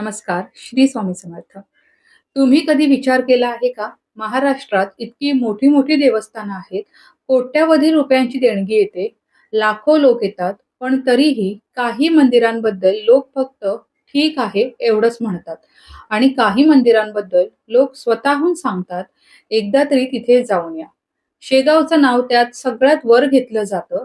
नमस्कार, श्री स्वामी समर्थ. तुम्ही कधी विचार केला आहे का? महाराष्ट्रात इतकी मोठी-मोठी देवस्थानं आहेत. कोट्यावधी रुपयांची देणगी येते. लाखो लोक येतात. पण तरीही काही मंदिरांबद्दल लोक फक्त ठीक आहे एवढंच म्हणतात. आणि काही मंदिरांबद्दल लोक स्वतःहून सांगतात, एकदा तरी तिथे जाऊन या. शेगावचं नाव त्यात सगळ्यात वर घेतलं जातं.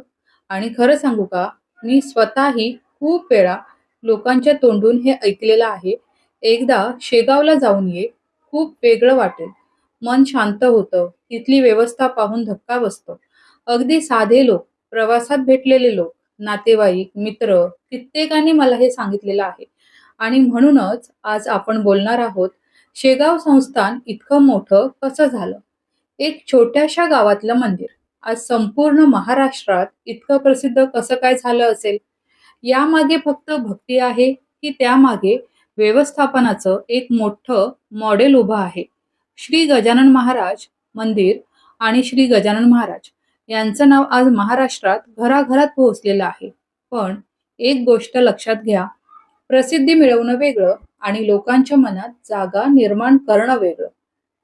आणि खरं सांगू का, मी स्वतःही खूप वेळा लोकांच्या तोंडून हे ऐकलेलं आहे. एकदा शेगावला जाऊन ये, खूप वेगळं वाटेल. मन शांत होतं. तिथली व्यवस्था पाहून धक्का बसतो. अगदी साधे लोक, प्रवासात भेटलेले लोक, नातेवाईक, मित्र कित्येकांनी मला हे सांगितलेलं आहे. आणि म्हणूनच आज आपण बोलणार आहोत, शेगाव संस्थान इतकं मोठं कसं झालं? एक छोट्याशा गावातलं मंदिर आज संपूर्ण महाराष्ट्रात इतकं प्रसिद्ध कसं काय झालं असेल? यामागे फक्त भक्ती आहे की त्यामागे व्यवस्थापनाचं एक मोठं मॉडेल उभं आहे? श्री गजानन महाराज मंदिर आणि श्री गजानन महाराज यांचं नाव आज महाराष्ट्रात घराघरात पोहोचलेलं आहे. पण एक गोष्ट लक्षात घ्या, प्रसिद्धी मिळवणं वेगळं आणि लोकांच्या मनात जागा निर्माण करणं वेगळं.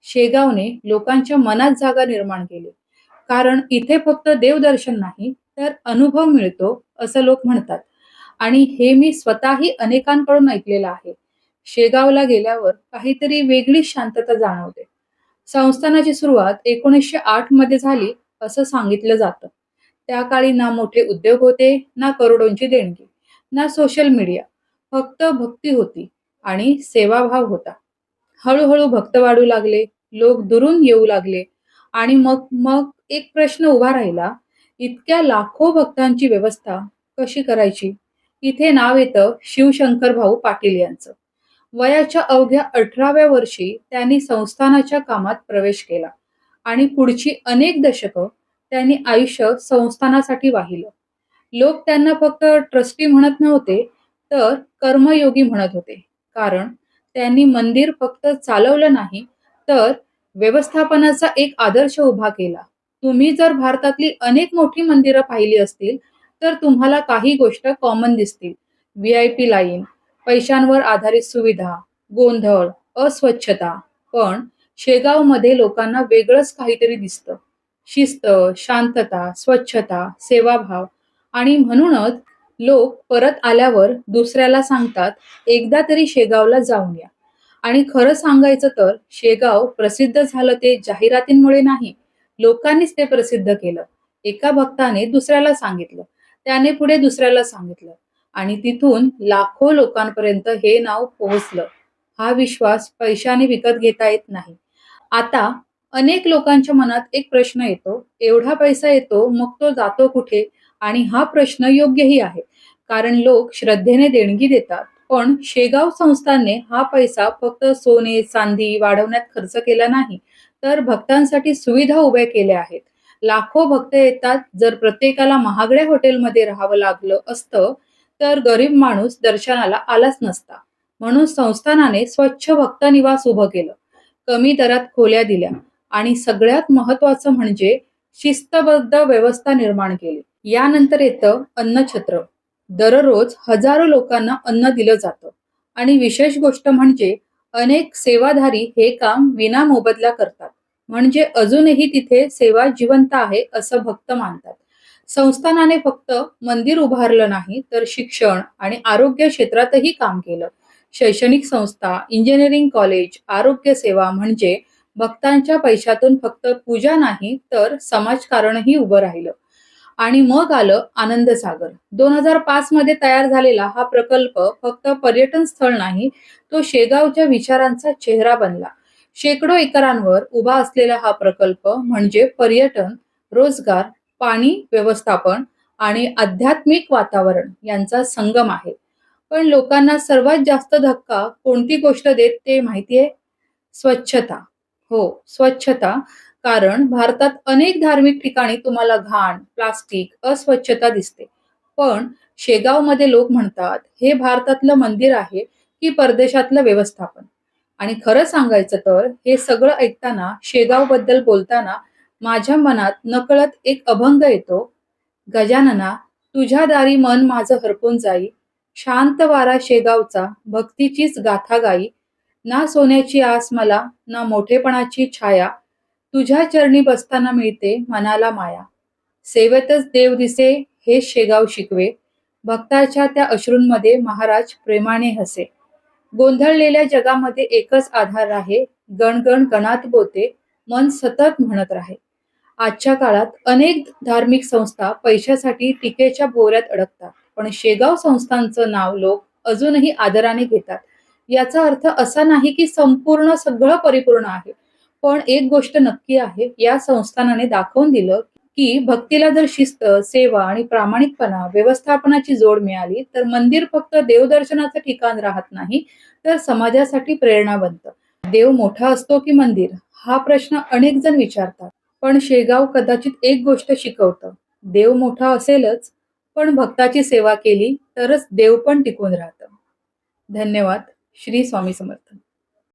शेगावने लोकांच्या मनात जागा निर्माण केली. कारण इथे फक्त देवदर्शन नाही तर अनुभव मिळतो असं लोक म्हणतात. आणि हे मी स्वतःही अनेकांकडून ऐकलेलं आहे. शेगावला गेल्यावर काहीतरी वेगळी शांतता जाणवते. संस्थानाची सुरुवात 1908 मध्ये झाली असं सांगितलं जातं. त्या काळी ना मोठे उद्योग होते, ना करोडोंची देणगी, ना सोशल मीडिया. फक्त भक्ती होती आणि सेवाभाव होता. हळूहळू भक्त वाढू लागले, लोक दुरून येऊ लागले आणि मग मग एक प्रश्न उभा राहिला, इतक्या लाखो भक्तांची व्यवस्था कशी करायची? इथे नाव येतं शिवशंकर भाऊ पाटील यांचं. वयाच्या अवघ्या 18व्या वर्षी त्यांनी संस्थानाच्या कामात प्रवेश केला आणि पुढची अनेक दशकं त्यांनी आयुष्य संस्थानासाठी वाहिलं. लोक त्यांना फक्त ट्रस्टी म्हणत नव्हते, तर कर्मयोगी म्हणत होते. कारण त्यांनी मंदिर फक्त चालवलं नाही, तर व्यवस्थापनाचा एक आदर्श उभा केला. तुम्ही जर भारतातली अनेक मोठी मंदिरं पाहिली असतील, तर तुम्हाला काही गोष्ट कॉमन दिसतील. व्ही-आय-पी लाईन, पैशांवर आधारित सुविधा, गोंधळ, अस्वच्छता. पण शेगावमध्ये लोकांना वेगळंच काहीतरी दिसतं. शिस्त, शांतता, स्वच्छता, सेवाभाव. आणि म्हणूनच लोक परत आल्यावर दुसऱ्याला सांगतात, एकदा तरी शेगावला जाऊन या. आणि खरं सांगायचं तर शेगाव प्रसिद्ध झालं ते जाहिरातींमुळे नाही, लोकांनीच ते प्रसिद्ध केलं. एका भक्ताने दुसऱ्याला सांगितलं, त्याने पुढे दुसऱ्याला सांगितलं आणि तिथून लाखो लोकांपर्यंत हे नाव पोहोचलं. हा विश्वास पैशाने विकत घेता येत नाही. आता अनेक लोकांच्या मनात एक प्रश्न येतो, एवढा पैसा येतो मग तो जातो कुठे? आणि हा प्रश्न योग्यही आहे. कारण लोक श्रद्धेने देणगी देतात. पण शेगाव संस्थानने हा पैसा फक्त सोने, चांदी वाढवण्यात खर्च केला नाही, तर भक्तांसाठी सुविधा उभ्या केल्या आहेत. लाखो भक्त येतात. जर प्रत्येकाला महागड्या हॉटेलमध्ये राहावं लागलं असतं, तर गरीब माणूस दर्शनाला आलाच नसता. म्हणून संस्थानाने स्वच्छ भक्त निवास उभं केलं, कमी दरात खोल्या दिल्या आणि सगळ्यात महत्वाचं म्हणजे शिस्तबद्ध व्यवस्था निर्माण केली. यानंतर येतं अन्नछत्र. दररोज हजारो लोकांना अन्न दिलं जातं आणि विशेष गोष्ट म्हणजे अनेक सेवाधारी हे काम विना मोबदला करतात. म्हणजे अजूनही तिथे सेवा जिवंत आहे असं भक्त मानतात. संस्थानाने फक्त मंदिर उभारलं नाही, तर शिक्षण आणि आरोग्य क्षेत्रातही काम केलं. शैक्षणिक संस्था, इंजिनिअरिंग कॉलेज, आरोग्य सेवा म्हणजे भक्तांच्या पैशातून फक्त पूजा नाही, तर समाजकारणही उभं राहिलं. आणि मग आलं आनंद सागर. 2005 मध्ये तयार झालेला हा प्रकल्प फक्त पर्यटन स्थळ नाही, तो शेगावच्या विचारांचा चेहरा बनला. शेकडो एकरांवर उभा असलेला हा प्रकल्प म्हणजे पर्यटन, रोजगार, पाणी व्यवस्थापन आणि आध्यात्मिक वातावरण यांचा संगम आहे. पण लोकांना सर्वात जास्त धक्का कोणती गोष्ट देत ते माहितीये? स्वच्छता. हो, स्वच्छता. कारण भारतात अनेक धार्मिक ठिकाणी तुम्हाला घाण, प्लास्टिक, अस्वच्छता दिसते. पण शेगावमध्ये लोक म्हणतात, हे भारतातलं मंदिर आहे की परदेशातलं व्यवस्थापन? आणि खरं सांगायचं तर हे सगळं ऐकताना, शेगावबद्दल बोलताना माझ्या मनात नकळत एक अभंग येतो. गजानना, तुझ्या दारी मन माझं हरपून जाई. शांत वारा शेगावचा, भक्तीचीच गाथा गाई, ना सोन्याची आस मला, ना मोठेपणाची छाया, तुझ्या चरणी बसताना मिळते मनाला माया. सेवेतच देव दिसे हे शेगाव शिकवे, भक्ताच्या त्या अश्रूंमध्ये महाराज प्रेमाने हसे. गोंधळलेल्या जगामध्ये एकच आधार आहे, गणगण गणात बोते, मन सतत म्हणत राहे. आजच्या काळात अनेक धार्मिक संस्था पैशासाठी टीकेच्या भोवऱ्यात अडकतात, पण शेगाव संस्थांचं नाव लोक अजूनही आदराने घेतात. याचा अर्थ असा नाही की संपूर्ण सगळं परिपूर्ण आहे, पण एक गोष्ट नक्की आहे, या संस्थानाने दाखवून दिलं की भक्तीला जर शिस्त, सेवा आणि प्रामाणिकपणा, व्यवस्थापनाची जोड मिळाली, तर मंदिर फक्त देवदर्शनाचं ठिकाण राहत नाही, तर समाजासाठी प्रेरणा बनतं. देव मोठा असतो की मंदिर, हा प्रश्न अनेक जण विचारतात. पण शेगाव कदाचित एक गोष्ट शिकवतं, देव मोठा असेलच, पण भक्ताची सेवा केली तरच देव पण टिकून राहतं. धन्यवाद. श्री स्वामी समर्थ.